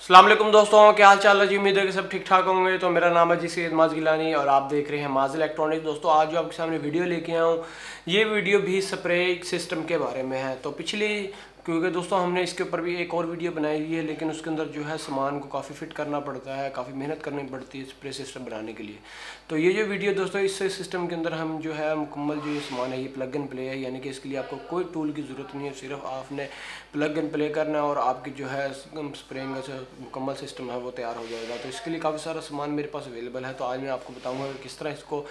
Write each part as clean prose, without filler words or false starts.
अस्सलाम वालेकुम दोस्तों, क्या हाल चाल है जी। उम्मीद है कि सब ठीक ठाक होंगे। तो मेरा नाम है जी सैयद माज़ गिलानी और आप देख रहे हैं माज़ इलेक्ट्रॉनिक्स। दोस्तों आज जो आपके सामने वीडियो लेके आया हूँ, ये वीडियो भी स्प्रे सिस्टम के बारे में है। तो पिछली क्योंकि दोस्तों हमने इसके ऊपर भी एक और वीडियो बनाई हुई है, लेकिन उसके अंदर जो है सामान को काफ़ी फिट करना पड़ता है, काफ़ी मेहनत करनी पड़ती है स्प्रे सिस्टम बनाने के लिए। तो ये जो वीडियो दोस्तों, इस सिस्टम के अंदर हम जो है मुकम्मल जो ये सामान है ये प्लग एंड प्ले है, यानी कि इसके लिए आपको कोई टूल की ज़रूरत नहीं है, सिर्फ आपने प्लग एंड प्ले करना है और आपकी जो है स्प्रेइंग का मुकम्मल सिस्टम है वो तैयार हो जाएगा। तो इसके लिए काफ़ी सारा सामान मेरे पास अवेलेबल है। तो आज मैं आपको बताऊँगा कि किस तरह इसको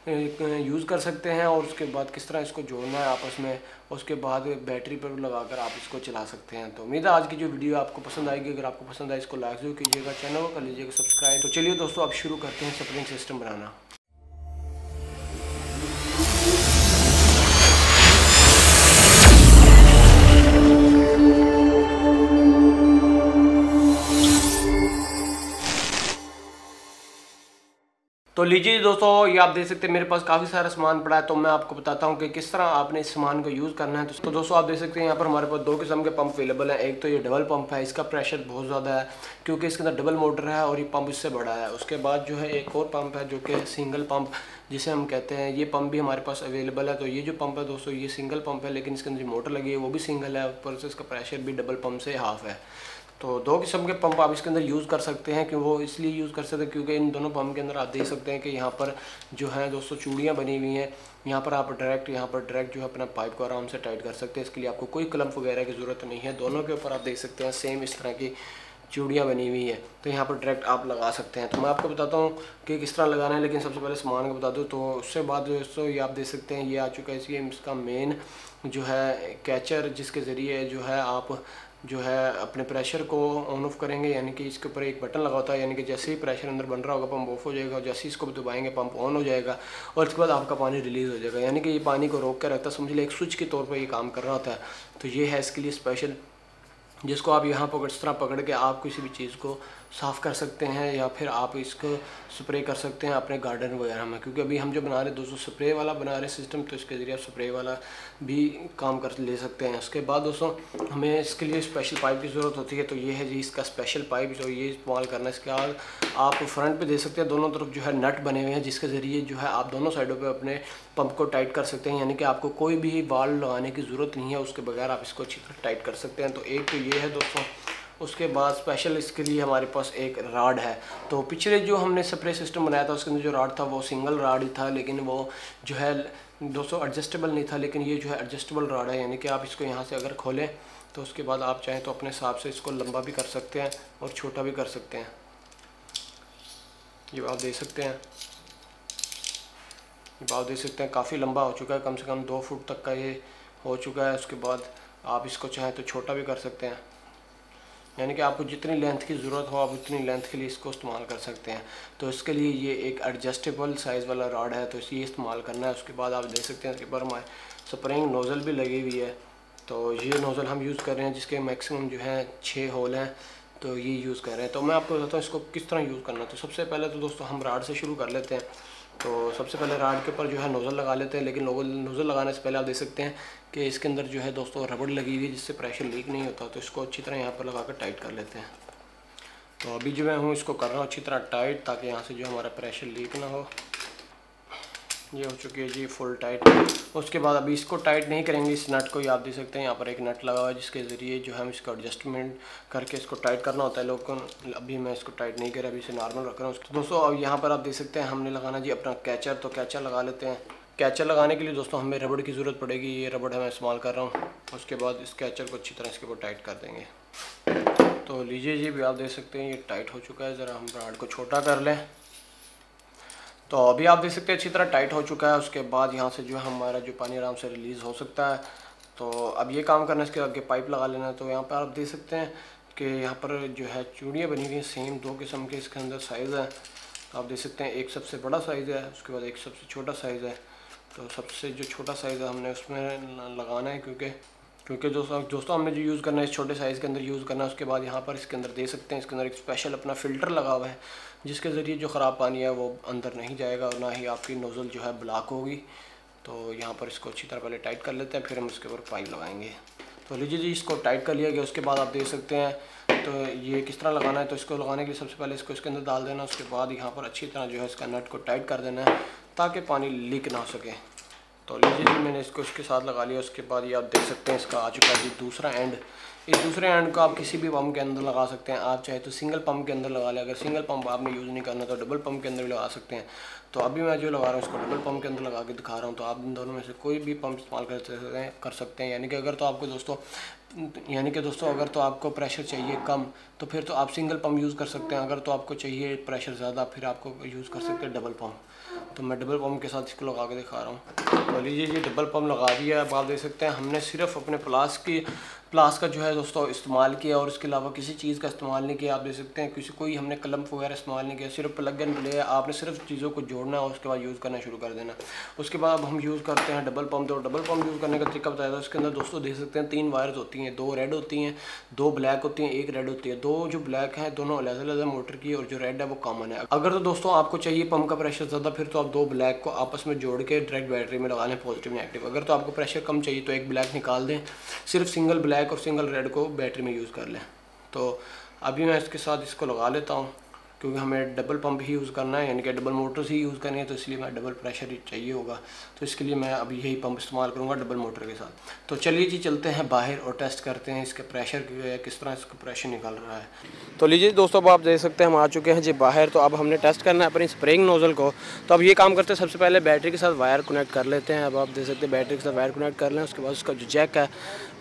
यूज़ कर सकते हैं और उसके बाद किस तरह इसको जोड़ना है आपस में, उसके बाद बैटरी पर लगाकर आप इसको चला सकते हैं। तो उम्मीद है आज की जो वीडियो आपको पसंद आएगी। अगर आपको पसंद आए इसको लाइक जरूर कीजिएगा, चैनल को कर लीजिएगा सब्सक्राइब। तो चलिए दोस्तों अब शुरू करते हैं स्प्रिंग सिस्टम बनाना। तो लीजिए दोस्तों, ये आप देख सकते हैं मेरे पास काफ़ी सारा सामान पड़ा है। तो मैं आपको बताता हूँ कि किस तरह आपने इस सामान को यूज़ करना है। तो दोस्तों आप देख सकते हैं यहाँ पर हमारे पास दो किस्म के पंप अवेलेबल हैं। एक तो ये डबल पंप है, इसका प्रेशर बहुत ज़्यादा है क्योंकि इसके अंदर डबल मोटर है और ये पंप इससे बड़ा है। उसके बाद जो है एक और पंप है जो कि सिंगल पंप जिसे हम कहते हैं, ये पंप भी हमारे पास अवेलेबल है। तो ये जो पंप है दोस्तों, ये सिंगल पंप है, लेकिन इसके अंदर जो मोटर लगी है वो भी सिंगल है, ऊपर से इसका प्रेशर भी डबल पंप से हाफ है। तो दो किस्म के पंप आप इसके अंदर यूज़ कर सकते हैं। कि वो इसलिए यूज़ कर सकते हैं क्योंकि इन दोनों पंप के अंदर आप देख सकते हैं कि यहाँ पर जो है दोस्तों चूड़ियाँ बनी हुई हैं। यहाँ पर आप यहाँ पर डायरेक्ट जो है अपना पाइप को आराम से टाइट कर सकते हैं। इसके लिए आपको कोई क्लम्प वगैरह की ज़रूरत नहीं है। दोनों के ऊपर आप देख सकते हैं सेम इस तरह की चूड़ियाँ बनी हुई है, तो यहाँ पर डायरेक्ट आप लगा सकते हैं। तो मैं आपको बताता हूँ कि किस तरह लगाना है, लेकिन सबसे पहले सामान को बता दूँ। तो उससे बाद दोस्तों ये आप देख सकते हैं ये आ चुका है। इसका मेन जो है कैचर, जिसके ज़रिए जो है आप जो है अपने प्रेशर को ऑन ऑफ करेंगे, यानी कि इसके ऊपर एक बटन लगा होता है, यानी कि जैसे ही प्रेशर अंदर बन रहा होगा पंप ऑफ हो जाएगा और जैसे ही इसको दबाएंगे पंप ऑन हो जाएगा और उसके बाद आपका पानी रिलीज़ हो जाएगा। यानी कि ये पानी को रोक कर रखता है, समझ लीजिए एक स्विच के तौर पर ये काम कर रहा होता है। तो ये है इसके लिए स्पेशल, जिसको आप यहाँ पर इस तरह पकड़ के आप किसी भी चीज़ को साफ़ कर सकते हैं या फिर आप इसको स्प्रे कर सकते हैं अपने गार्डन वगैरह में। क्योंकि अभी हम जो बना रहे दोस्तों स्प्रे वाला बना रहे सिस्टम, तो इसके ज़रिए आप स्प्रे वाला भी काम कर ले सकते हैं। उसके बाद दोस्तों हमें इसके लिए स्पेशल पाइप की ज़रूरत होती है। तो ये है जी इसका स्पेशल पाइप, जो ये इस्तेमाल करना है। इसके बाद आप फ्रंट पे दे सकते हैं, दोनों तरफ जो है नट बने हुए हैं, जिसके ज़रिए जो है आप दोनों साइडों पे अपने पंप को टाइट कर सकते हैं। यानी कि आपको कोई भी वाल्व लगाने की ज़रूरत नहीं है, उसके बगैर आप इसको अच्छी तरह टाइट कर सकते हैं। तो एक तो ये है दोस्तों। उसके बाद स्पेशल इसके लिए हमारे पास एक राड है। तो पिछले जो हमने स्प्रे सिस्टम बनाया था उसके अंदर जो राड था वो सिंगल राड ही था, लेकिन वो जो है दोस्तों एडजस्टेबल नहीं था। लेकिन ये जो है एडजस्टेबल राड है, यानी कि आप इसको यहाँ से अगर खोलें तो उसके बाद आप चाहें तो अपने हिसाब से इसको लंबा भी कर सकते हैं और छोटा भी कर सकते हैं। ये आप देख सकते हैं, ये आप देख सकते हैं काफ़ी लंबा हो चुका है, कम से कम 2 फुट तक का ये हो चुका है। उसके बाद आप इसको चाहें तो छोटा भी कर सकते हैं, यानी कि आपको जितनी लेंथ की ज़रूरत हो आप उतनी लेंथ के लिए इसको इस्तेमाल कर सकते हैं। तो इसके लिए ये एक एडजस्टेबल साइज़ वाला रॉड है, तो ये इस्तेमाल करना है। उसके बाद आप देख सकते हैं इसके ऊपर हमारे स्प्रिंग नोज़ल भी लगी हुई है। तो ये नोज़ल हम यूज़ कर रहे हैं, जिसके मैक्सिमम जो है 6 होल हैं, तो ये यूज़ कर रहे हैं। तो मैं आपको बताता हूँ इसको किस तरह यूज़ करना है। तो सबसे पहले तो दोस्तों हम राड से शुरू कर लेते हैं। तो सबसे पहले राड के ऊपर जो है नोज़ल लगा लेते हैं, लेकिन नोज़ल लगाने से पहले आप देख सकते हैं कि इसके अंदर जो है दोस्तों रबड़ लगी हुई है, जिससे प्रेशर लीक नहीं होता। तो इसको अच्छी तरह यहाँ पर लगा कर टाइट कर लेते हैं। तो अभी जो मैं हूँ इसको कर रहा हूँ अच्छी तरह टाइट, ताकि यहाँ से जो हमारा प्रेशर लीक ना हो। ये हो चुकी है जी फुल टाइट। उसके बाद अभी इसको टाइट नहीं करेंगे, इस नट को ही आप देख सकते हैं यहाँ पर एक नट लगा हुआ है, जिसके ज़रिए जो है हम इसको एडजस्टमेंट करके इसको टाइट करना होता है। लेकिन अभी मैं इसको टाइट नहीं कर रहा, अभी इसे नॉर्मल रख रहा हूँ। तो दोस्तों अब यहाँ पर आप देख सकते हैं हमने लगाना जी अपना कैचर। तो कैचर लगा लेते हैं। कैचर लगाने के लिए दोस्तों हमें रबड़ की ज़रूरत पड़ेगी, ये रबड़ मैं इस्तेमाल कर रहा हूँ। उसके बाद इस कैचर को अच्छी तरह इसके ऊपर टाइट कर देंगे। तो लीजिए जी भी आप देख सकते हैं ये टाइट हो चुका है। ज़रा हम राड को छोटा कर लें। तो अभी आप देख सकते हैं अच्छी तरह टाइट हो चुका है। उसके बाद यहाँ से जो है हमारा जो पानी आराम से रिलीज़ हो सकता है। तो अब ये काम करना है, इसके आगे पाइप लगा लेना है। तो यहाँ पर आप देख सकते हैं कि यहाँ पर जो है चूड़ियाँ बनी हुई हैं, सेम 2 किस्म के इसके अंदर साइज़ है। तो आप देख सकते हैं एक सबसे बड़ा साइज़ है, उसके बाद एक सबसे छोटा साइज़ है। तो सबसे जो छोटा साइज़ है हमने उसमें लगाना है, क्योंकि दोस्तों हमने जो यूज़ करना है इस छोटे साइज़ के अंदर यूज़ करना है। उसके बाद यहाँ पर इसके अंदर दे सकते हैं, इसके अंदर एक स्पेशल अपना फ़िल्टर लगा हुआ है, जिसके ज़रिए जो ख़राब पानी है वो अंदर नहीं जाएगा और ना ही आपकी नोज़ल जो है ब्लॉक होगी। तो यहाँ पर इसको अच्छी तरह पहले टाइट कर लेते हैं, फिर हम इसके ऊपर पाइप लगाएंगे। तो लीजिए जी, इसको टाइट कर लिया गया। उसके बाद आप देख सकते हैं तो ये किस तरह लगाना है। तो इसको लगाने के लिए सबसे पहले इसको इसके अंदर डाल देना। उसके बाद यहाँ पर अच्छी तरह जो है इसका नट को टाइट कर देना है ताकि पानी लीक ना हो सके। तो लीजिए जी, मैंने इसको इसके साथ लगा लिया। उसके बाद ये आप देख सकते हैं इसका आ चुका है जी दूसरा एंड। इस दूसरे एंड को आप किसी भी पंप के अंदर लगा सकते हैं। आप चाहे तो सिंगल पंप के अंदर लगा लें, अगर सिंगल पंप आपने यूज़ नहीं करना तो डबल पंप के अंदर भी लगा सकते हैं। तो अभी मैं जो लगा रहा हूँ इसको डबल पंप के अंदर लगा के दिखा रहा हूँ। तो आप इन दोनों में से कोई भी पंप इस्तेमाल कर सकते हैं। यानी कि अगर तो आपको दोस्तों अगर तो आपको प्रेशर चाहिए कम तो फिर तो आप सिंगल पंप यूज़ कर सकते हैं। अगर तो आपको चाहिए प्रेशर ज़्यादा फिर आपको यूज़ कर सकते हैं डबल पंप। तो मैं डबल पंप के साथ इसको लगा के दिखा रहा हूँ। तो लीजिए ये डबल पंप लगा दिया है। अब आप देख सकते हैं हमने सिर्फ अपने प्लास का जो है दोस्तों इस्तेमाल किया और इसके अलावा किसी चीज़ का इस्तेमाल नहीं किया। आप देख सकते हैं कोई हमने कलम वगैरह इस्तेमाल नहीं किया, सिर्फ प्लग एंड प्ले है। आपने सिर्फ चीज़ों को जोड़ना है और उसके बाद यूज़ करना शुरू कर देना। उसके बाद अब हम यूज़ करते हैं डबल पंप। तो डबल पंप यूज़ करने का तरीका बताया था। इसके अंदर दोस्तों देख सकते हैं 3 वायर्स होती हैं, 2 रेड होती हैं, 2 ब्लैक होती हैं, 1 रेड होती है। 2 जो ब्लैक हैं दोनों अलग-अलग है मोटर की, और जो रेड है वो कॉमन है। अगर तो दोस्तों आपको चाहिए पंप का प्रेशर ज़्यादा फिर तो आप 2 ब्लैक को आपस में जोड़ के डायरेक्ट बैटरी में लगा लें, पॉजिटिव नेगेटिव। अगर तो आपको प्रेशर कम चाहिए तो 1 ब्लैक निकाल दें, सिर्फ सिंगल ब्लैक और सिंगल रेड को बैटरी में यूज़ कर लें। तो अभी मैं इसके साथ इसको लगा लेता हूँ क्योंकि हमें डबल पंप ही यूज़ करना है, यानी कि डबल मोटर्स ही यूज़ करनी है। तो इसलिए मैं डबल प्रेशर ही चाहिए होगा, तो इसके लिए मैं अभी यही पंप इस्तेमाल करूँगा डबल मोटर के साथ। तो चलिए जी चलते हैं बाहर और टेस्ट करते हैं इसके प्रेशर किस तरह इसका प्रेशर निकल रहा है। तो लीजिए दोस्तों, अब आप देख सकते हैं हम आ चुके हैं जी बाहर। तो अब हमने टेस्ट करना है अपनी स्प्रेइंग नोज़ल को। तो अब ये काम करते हैं, सबसे पहले बैटरी के साथ वायर कनेक्ट कर लेते हैं। अब आप देख सकते हैं बैटरी के साथ वायर कनेक्ट कर लें। उसके बाद उसका जो जैक है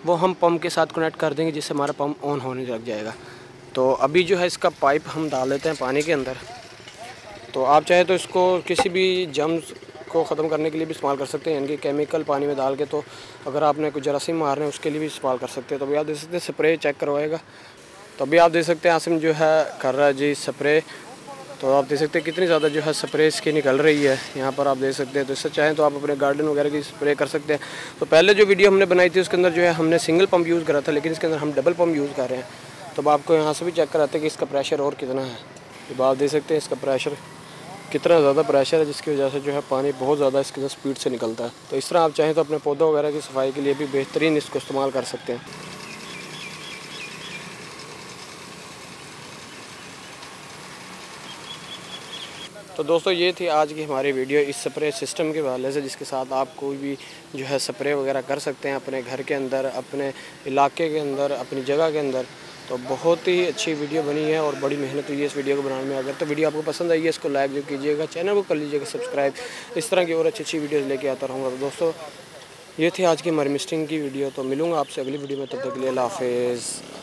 वो हम पंप के साथ कनेक्ट कर देंगे, जिससे हमारा पंप ऑन होने लग जाएगा। तो अभी जो है इसका पाइप हम डाल देते हैं पानी के अंदर। तो आप चाहे तो इसको किसी भी जर्म्स को ख़त्म करने के लिए भी इस्तेमाल कर सकते हैं, यानी कि केमिकल पानी में डाल के। तो अगर आपने कोई जरासीम मारने उसके लिए भी इस्तेमाल कर सकते हैं। तो अभी आप देख सकते हैं स्प्रे चेक करवाएगा। तो अभी आप देख सकते हैं आसिम जो है कर रहा है जी स्प्रे। तो आप देख सकते हैं कितनी ज़्यादा जो है स्प्रे इसकी निकल रही है, यहाँ पर आप देख सकते हैं। तो इससे चाहें तो आप अपने गार्डन वगैरह की स्प्रे कर सकते हैं। तो पहले जो वीडियो हमने बनाई थी उसके अंदर जो है हमने सिंगल पंप यूज़ करा था, लेकिन इसके अंदर हम डबल पंप यूज़ कर रहे हैं। तो अब आपको यहाँ से भी चेक कराते हैं कि इसका प्रेशर और कितना है। तो आप देख सकते हैं इसका प्रेशर कितना ज़्यादा प्रेशर है, जिसकी वजह से जो है पानी बहुत ज़्यादा इसके अंदर स्पीड से निकलता है। तो इस तरह आप चाहें तो अपने पौधों वगैरह की सफाई के लिए भी बेहतरीन इसको इस्तेमाल कर सकते हैं। तो दोस्तों ये थी आज की हमारी वीडियो इस स्प्रे सिस्टम के हवाले से, जिसके साथ आप कोई भी जो है स्प्रे वगैरह कर सकते हैं अपने घर के अंदर, अपने इलाके के अंदर, अपनी जगह के अंदर। तो बहुत ही अच्छी वीडियो बनी है और बड़ी मेहनत हुई है इस वीडियो को बनाने में। अगर तो वीडियो आपको पसंद आई है इसको लाइक जो कीजिएगा, चैनल को कर लीजिएगा सब्सक्राइब। इस तरह की और अच्छी वीडियोज़ लेके आता रहूँगा। तो दोस्तों ये थी आज की हमारी मिस्टिंग की वीडियो। तो मिलूँगा आपसे अगली वीडियो में, तब तक के लिए अल्लाह हाफ़िज़।